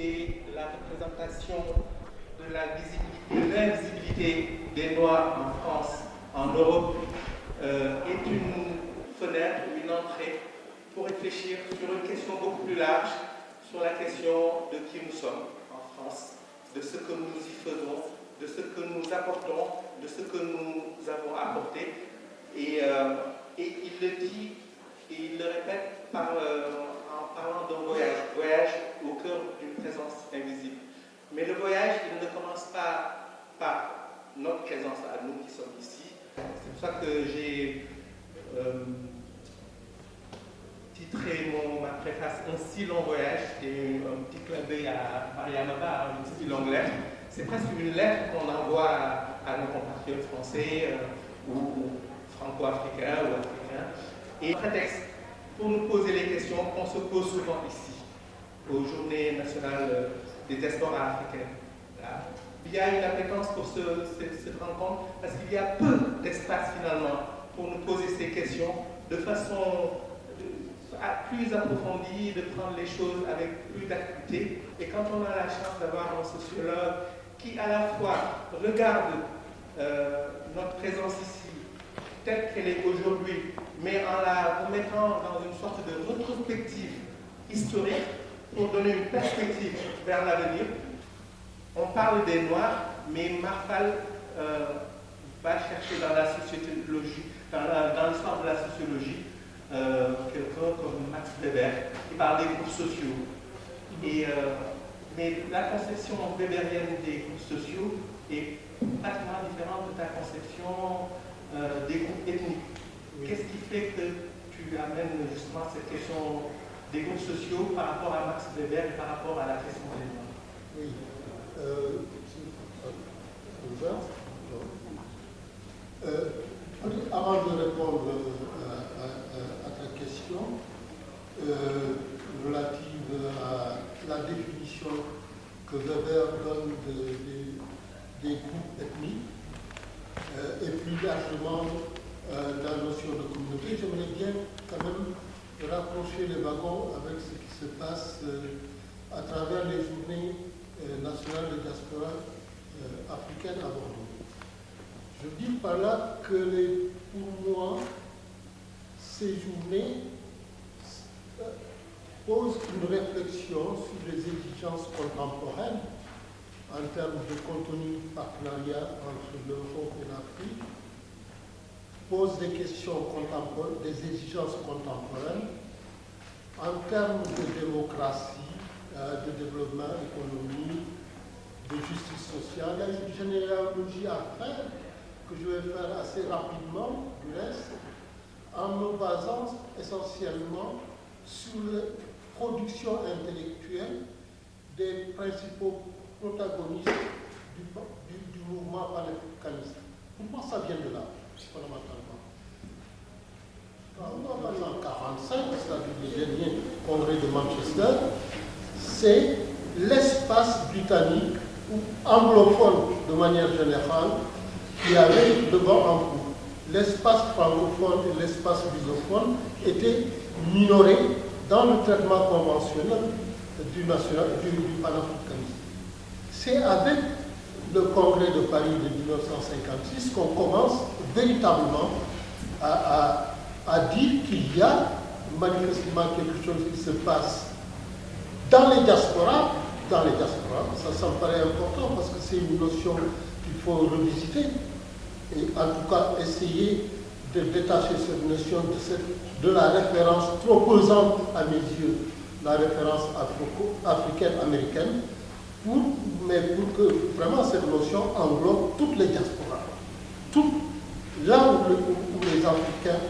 visibilité, de la représentation, de l'invisibilité des Noirs en France, en Europe, est une fenêtre ou une entrée pour réfléchir sur une question beaucoup plus large, sur la question de qui nous sommes en France, de ce que nous y faisons, de ce que nous apportons, de ce que nous avons apporté. Et il le dit et il le répète en parlant d'un voyage au cœur d'une présence invisible. Mais le voyage, il ne commence pas par notre présence à nous qui sommes ici. C'est pour ça que j'ai titré ma préface Un si long voyage, et un petit clin d'œil à Mariama Ba, une si longue lettre. C'est presque une lettre qu'on envoie à nos compatriotes français ou franco-africains ou africains. Et un prétexte pour nous poser les questions qu'on se pose souvent ici, aux Journées nationales des diasporas africaines. Là. Il y a une appétence pour cette rencontre parce qu'il y a peu d'espace finalement pour nous poser ces questions de façon plus approfondie, de prendre les choses avec plus d'acuité. Et quand on a la chance d'avoir un sociologue qui à la fois regarde notre présence ici telle qu'elle est aujourd'hui, mais en la remettant dans une sorte de rétrospective historique pour donner une perspective vers l'avenir. On parle des Noirs, mais Marfal va chercher dans la sociologie, dans l'histoire de la sociologie, quelqu'un comme Max Weber, qui parle des groupes sociaux. Mais la conception weberienne des groupes sociaux est pratiquement différente de ta conception des groupes ethniques. Oui. Qu'est-ce qui fait que tu amènes justement cette question des groupes sociaux par rapport à Max Weber et par rapport à la question des Noirs? Oui. Avant de répondre à ta question relative à la définition que Weber donne des groupes ethniques et plus largement la notion de communauté, j'aimerais bien quand même rapprocher les wagons avec ce qui se passe à travers les journées nationales de diaspora africaine à Bordeaux. Je dis par là que pour moi, ces journées posent une réflexion sur les exigences contemporaines en termes de contenu partenariat entre l'Europe et l'Afrique, posent des questions contemporaines, des exigences contemporaines en termes de démocratie, de développement économique, de justice sociale. Il y a une généalogie à faire que je vais faire assez rapidement, du reste, en me basant essentiellement sur la production intellectuelle des principaux protagonistes du mouvement panafricaniste. Pour moi, ça vient de là, fondamentalement. En 1945, c'est-à-dire le dernier congrès de Manchester, c'est l'espace britannique ou anglophone de manière générale qui avait le vent en poupe. L'espace francophone et l'espace lusophone étaient minorés dans le traitement conventionnel du panafricanisme. C'est avec le congrès de Paris de 1956 qu'on commence véritablement à dire qu'il y a manifestement quelque chose qui se passe dans les diasporas, ça me paraît important parce que c'est une notion qu'il faut revisiter et en tout cas essayer de détacher cette notion de la référence trop pesante à mes yeux, la référence africaine-américaine, mais pour que vraiment cette notion englobe toutes les diasporas. Là où les Africains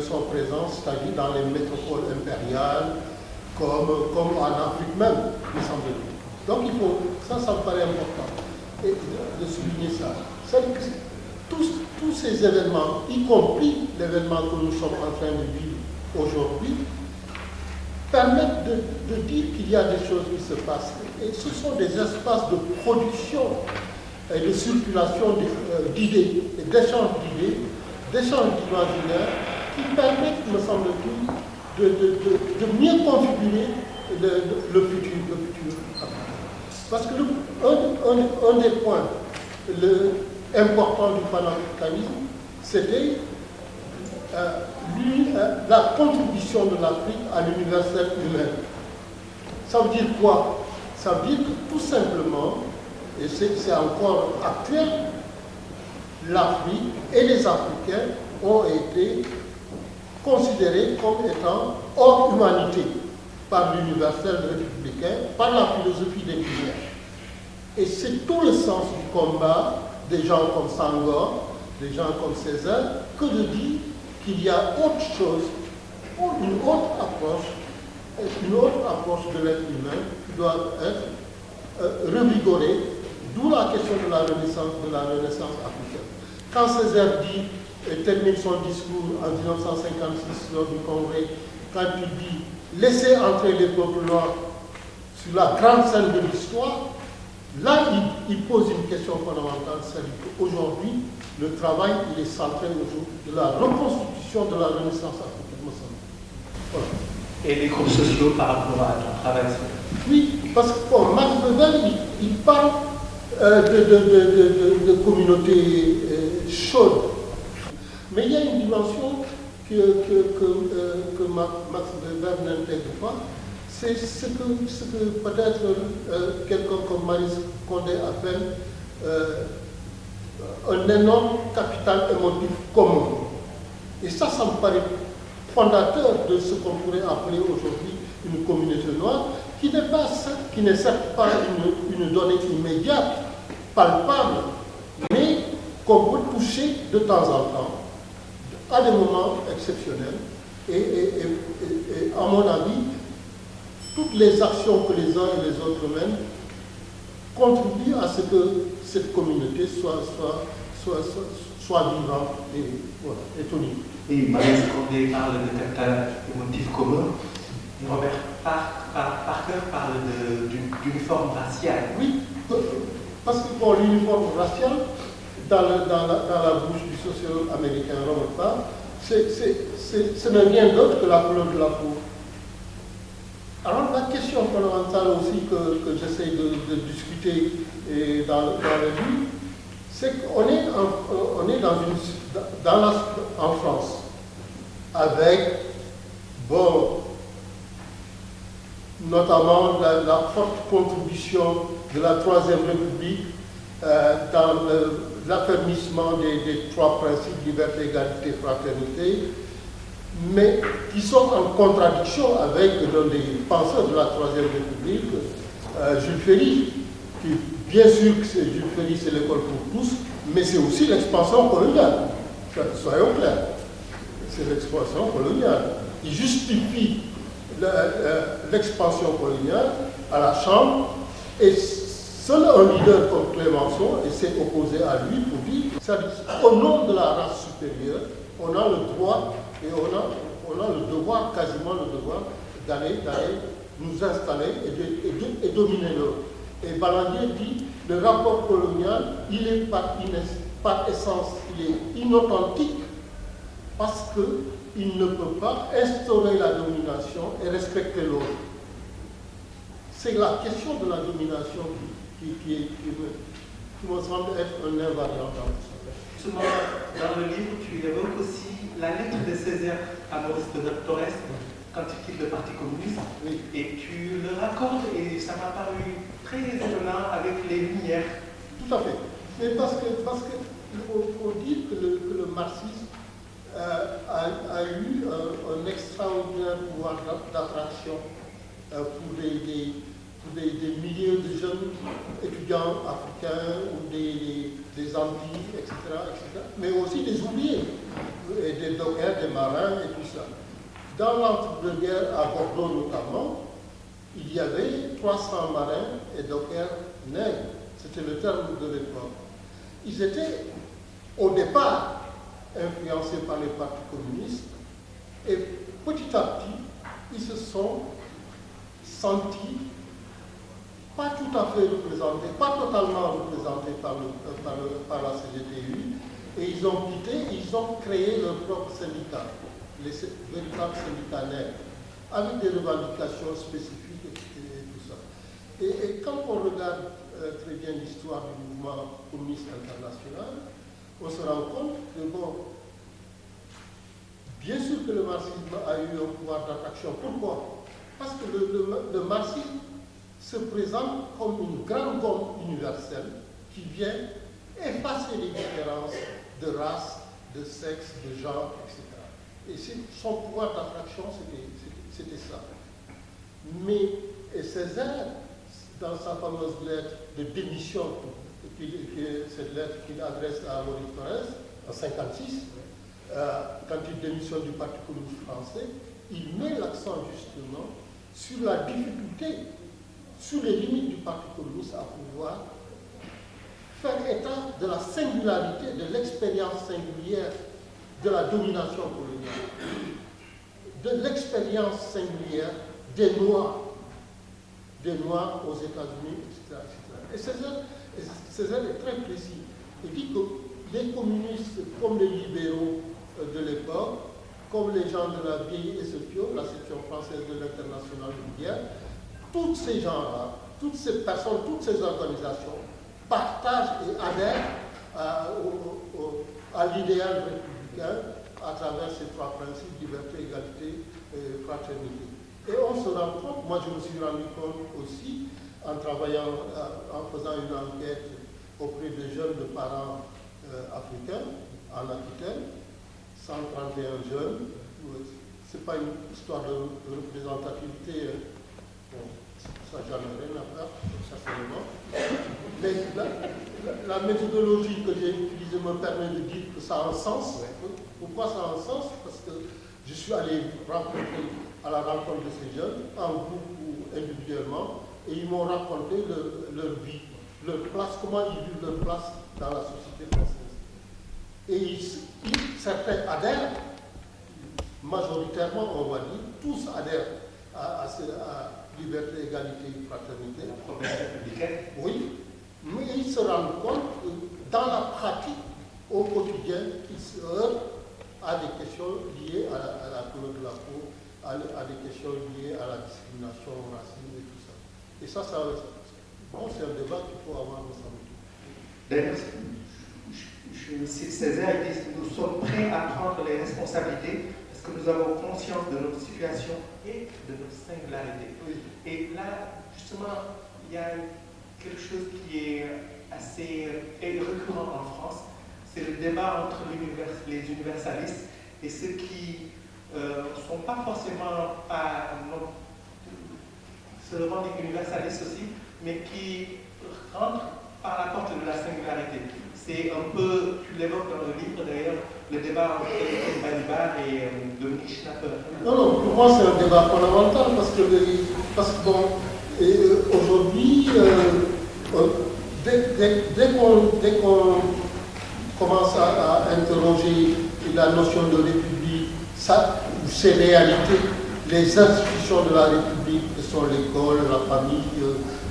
sont présents, c'est-à-dire dans les métropoles impériales, comme en Afrique même, me semble-t-il. Donc il faut, ça me paraît important et de souligner ça. C'est-à-dire que tous ces événements, y compris l'événement que nous sommes en train de vivre aujourd'hui, permettent de dire qu'il y a des choses qui se passent. Et ce sont des espaces de production et de circulation d'idées, et d'échange d'idées, d'échange d'imaginaire, qui permettent, me semble-t-il, de mieux configurer le futur africain. Parce que un des points importants du panafricanisme, c'était la contribution de l'Afrique à l'universel humain. Ça veut dire quoi? Ça veut dire que tout simplement, et c'est encore actuel, l'Afrique et les Africains ont été considérés comme étant hors humanité par l'universel républicain, par la philosophie des Lumières. Et c'est tout le sens du combat des gens comme Senghor, des gens comme Césaire, que de dire qu'il y a autre chose, une autre approche de l'être humain qui doit être revigorée, d'où la question de la Renaissance africaine. Quand Césaire dit, et termine son discours en 1956 lors du Congrès, quand il dit « Laissez entrer les peuples noirs sur la grande scène de l'histoire », là, il pose une question fondamentale, c'est-à-dire qu'aujourd'hui, le travail, il est centré autour de la reconstitution de la Renaissance africaine. Voilà. Et les groupes sociaux par rapport à ton travail? Oui, parce que bon, Max Weber, il parle de communautés chaudes. Mais il y a une dimension que Max Weber n'intègre pas, c'est ce que peut-être quelqu'un comme Maryse Condé appelle un énorme capital émotif commun. Et ça me paraît fondateur de ce qu'on pourrait appeler aujourd'hui une communauté noire, qui n'est certes pas une donnée immédiate, palpable, mais qu'on peut toucher de temps en temps, à des moments exceptionnels. Et à mon avis, toutes les actions que les uns et les autres mènent contribuent à ce que cette communauté soit vivante et tonique. Et Maryse Condé parle de capital émotif commun. Robert Parker parle d'uniforme racial. Oui, parce que pour l'uniforme racial, dans la bouche du sociologue américain Robert Parker, ce n'est rien d'autre que la couleur de la peau. Alors la question fondamentale aussi que j'essaie de discuter dans le livre, c'est qu'on est en France, avec, notamment la forte contribution de la Troisième République dans l'affermissement des trois principes, liberté, égalité, fraternité, mais qui sont en contradiction avec l'un des penseurs de la Troisième République, Jules Ferry, qui, bien sûr que Jules Ferry, c'est l'école pour tous, mais c'est aussi l'expansion coloniale. Soyons clairs, c'est l'expansion coloniale. Il justifie l'expansion coloniale à la Chambre, et seul un leader comme Clémenceau s'est opposé à lui pour dire, au nom de la race supérieure, on a le droit et on a le devoir, quasiment le devoir, d'aller nous installer et dominer l'autre. Et Balandier dit, le rapport colonial, il est par essence, il est inauthentique parce qu'il ne peut pas instaurer la domination et respecter l'autre. C'est la question de la domination qui me semble être un invariant dans tout ça. Justement, dans le livre, tu évoques aussi la lettre de Césaire à Maurice Torres quand il quitte le Parti communiste, oui. Et tu le raccordes, et ça m'a paru très étonnant avec les Lumières. Tout à fait. Mais parce que il faut dire que le marxisme a eu un extraordinaire pouvoir d'attraction pour des milliers de jeunes étudiants africains ou des Antilles, etc., mais aussi des ouvriers, et des dockers, des marins et tout ça. Dans l'entre-deux-guerres, à Bordeaux notamment, il y avait 300 marins et dockers nègres. C'était le terme de l'époque. Ils étaient, au départ, influencés par les partis communistes, et petit à petit, ils se sont sentis pas tout à fait représentés, pas totalement représentés par la CGTU, et ils ont créé leur propre syndicat, les véritables syndicats nègres, avec des revendications spécifiques Et quand on regarde très bien l'histoire du mouvement communiste international, on se rend compte que, bon, bien sûr que le marxisme a eu un pouvoir d'attraction. Pourquoi? Parce que le marxisme se présente comme une grande gomme universelle qui vient effacer les différences de race, de sexe, de genre, etc. Et son pouvoir d'attraction, c'était ça. Mais Césaire, dans sa fameuse lettre de démission, cette lettre qu'il adresse à Maurice Thorez en 1956, quand il démissionne du Parti communiste français, il met l'accent justement sur la difficulté, sur les limites du Parti communiste à pouvoir faire état de la singularité, de l'expérience singulière de la domination coloniale, de l'expérience singulière des Noirs aux États-Unis, etc., etc. Et Césaire est très précis. Il dit que les communistes, comme les libéraux de l'époque, comme les gens de la vieille SFIO, la section française de l'international de guerre, tous ces gens-là, toutes ces personnes, toutes ces organisations partagent et adhèrent à l'idéal républicain à travers ces trois principes, liberté, égalité et fraternité. Et on se rend compte, moi je me suis rendu compte aussi, en travaillant, en faisant une enquête auprès de jeunes de parents africains en Aquitaine, 131 jeunes, c'est pas une histoire de représentativité, bon, ça j'en ai rien à faire, certainement, mais la méthodologie que j'ai utilisée me permet de dire que ça a un sens. Pourquoi ça a un sens? Parce que je suis allé à la rencontre de ces jeunes, en groupe ou individuellement, et ils m'ont raconté leur vie, leur place, comment ils vivent leur place dans la société française. Et certains adhèrent, majoritairement on va dire, tous adhèrent à liberté, égalité et fraternité. La promesse républicaine. Oui, mais ils se rendent compte que dans la pratique, au quotidien, ils se heurtent à des questions liées à la couleur de la peau, à des questions liées à la discrimination, au racisme et tout ça. Et ça bon, c'est un débat qu'il faut avoir ensemble. D'ailleurs, je cite Césaire, il dit que nous sommes prêts à prendre les responsabilités parce que nous avons conscience de notre situation et de notre singularité. Oui. Et là, justement, il y a quelque chose qui est assez récurrent en France, c'est le débat entre les universalistes et ceux qui ne sont pas forcément se revendiquent universalistes aussi, mais qui rentrent par la porte de la singularité. C'est un peu, tu l'évoques dans le livre d'ailleurs, le débat entre Étienne Balibar et Dominique Schnapper. Non, pour moi c'est un débat fondamental parce que bon, aujourd'hui, dès qu'on commence à interroger la notion de république, ces réalités, les institutions de la république que sont l'école, la famille,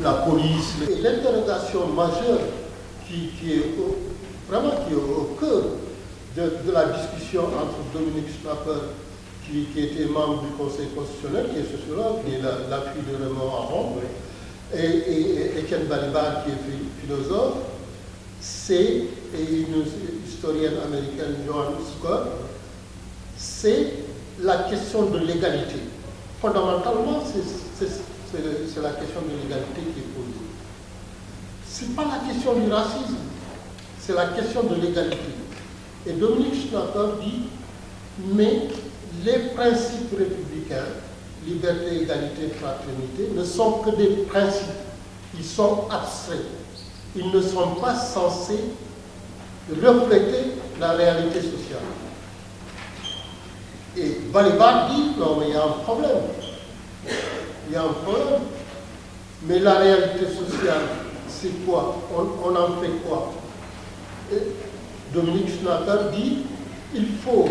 la police, et l'interrogation majeure qui est vraiment au cœur de la discussion entre Dominique Schnapper, qui était membre du Conseil constitutionnel, qui est sociologue, qui est la fille de Raymond Aron, et Étienne Balibar, qui est philosophe, c'est une historienne américaine, Joan Scott, c'est la question de l'égalité. Fondamentalement, c'est la question de l'égalité qui est posée. Ce n'est pas la question du racisme, c'est la question de l'égalité. Et Dominique Schnapper dit, mais les principes républicains, liberté, égalité, fraternité, ne sont que des principes. Ils sont abstraits. Ils ne sont pas censés refléter la réalité sociale. Et Balibar dit, non mais il y a un problème. Il y a un problème. Mais la réalité sociale, c'est quoi? On en fait quoi? Et Dominique Schnapper dit, il faut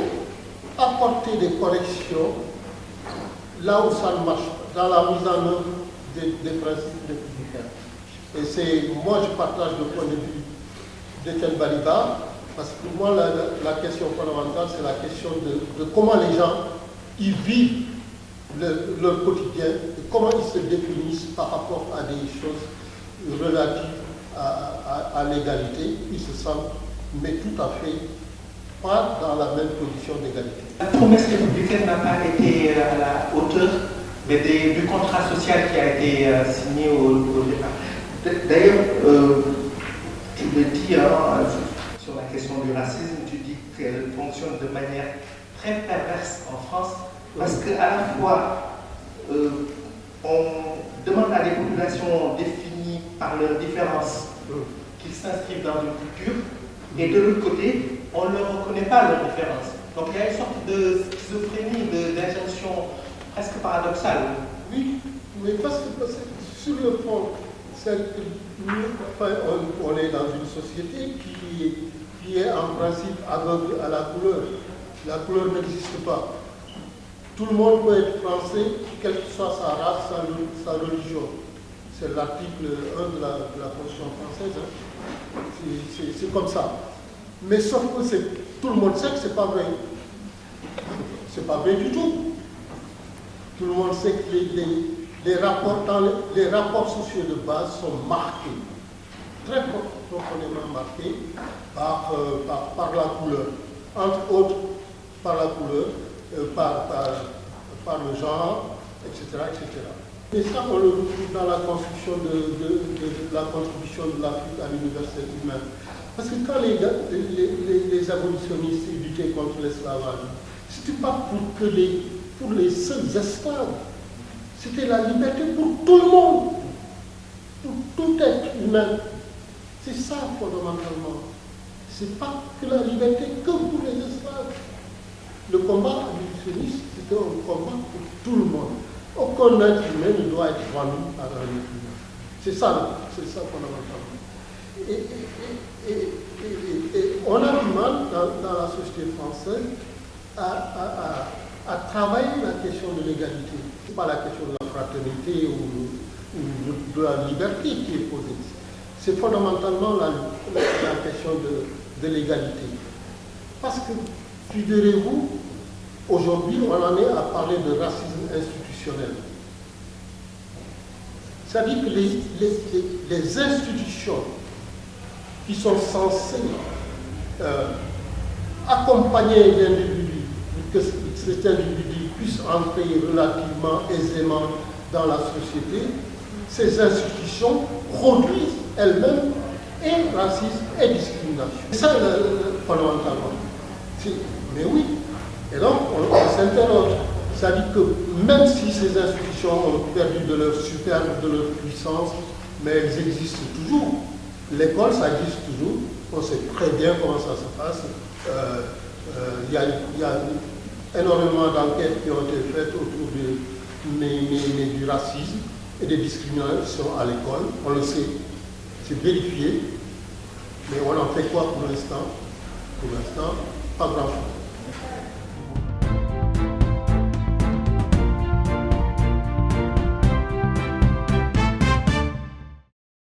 apporter des corrections là où ça ne marche pas, dans la mise en œuvre des principes républicains. Et moi je partage le point de vue d'Étienne Balibar, parce que pour moi la question fondamentale c'est la question de comment les gens y vivent leur quotidien et comment ils se définissent par rapport à des choses relatives à l'égalité. Ils se sentent, mais tout à fait, pas dans la même position d'égalité. La promesse républicaine n'a pas été à la hauteur du contrat social qui a été signé au départ. D'ailleurs, tu le dis sur la question du racisme, tu dis qu'elle fonctionne de manière très perverse en France, parce qu'à la fois, on demande à des populations définies par leurs différences qu'ils s'inscrivent dans une culture, et de l'autre côté, on ne leur reconnaît pas leurs différences. Donc il y a une sorte de schizophrénie, d'injonction presque paradoxale. Oui, mais parce que sur le fond, on est dans une société qui est en principe aveugle à la couleur. La couleur n'existe pas. Tout le monde peut être français, quelle que soit sa race, sa religion. C'est l'article 1 de la Constitution française. Hein. C'est comme ça. Mais sauf que tout le monde sait que ce n'est pas vrai. Ce n'est pas vrai du tout. Tout le monde sait que les rapports sociaux de base sont marqués, très profondément marqués par la couleur. Entre autres, par la couleur, par le genre, etc., etc. Et ça, on le retrouve dans la construction de la contribution de l'Afrique à l'universel humain. Parce que quand les abolitionnistes luttaient contre l'esclavage, ce n'était pas pour les seuls esclaves. C'était la liberté pour tout le monde, pour tout être humain. C'est ça fondamentalement. Ce n'est pas que la liberté que pour les esclaves. Le combat abolitionniste, c'était un combat pour tout le monde. Aucun être humain ne doit être vendu par un être humain. C'est ça fondamentalement. Et on a du mal dans la société française à travailler la question de l'égalité. Ce n'est pas la question de la fraternité ou de la liberté qui est posée. C'est fondamentalement la question de l'égalité. Parce que, figurez-vous, aujourd'hui, on en est à parler de racisme institutionnel. C'est-à-dire que les institutions qui sont censées accompagner l'individu, que cet individu puisse entrer relativement aisément dans la société, ces institutions produisent elles-mêmes et racisme et discrimination. C'est ça fondamentalement. Mais oui. Et donc, on s'interroge. C'est-à-dire que même si ces institutions ont perdu de leur superbe, de leur puissance, mais elles existent toujours. L'école, ça existe toujours. On sait très bien comment ça se passe. Il y a énormément d'enquêtes qui ont été faites autour du racisme et des discriminations à l'école. On le sait, c'est vérifié. Mais on en fait quoi pour l'instant? Pour l'instant, pas grand-chose.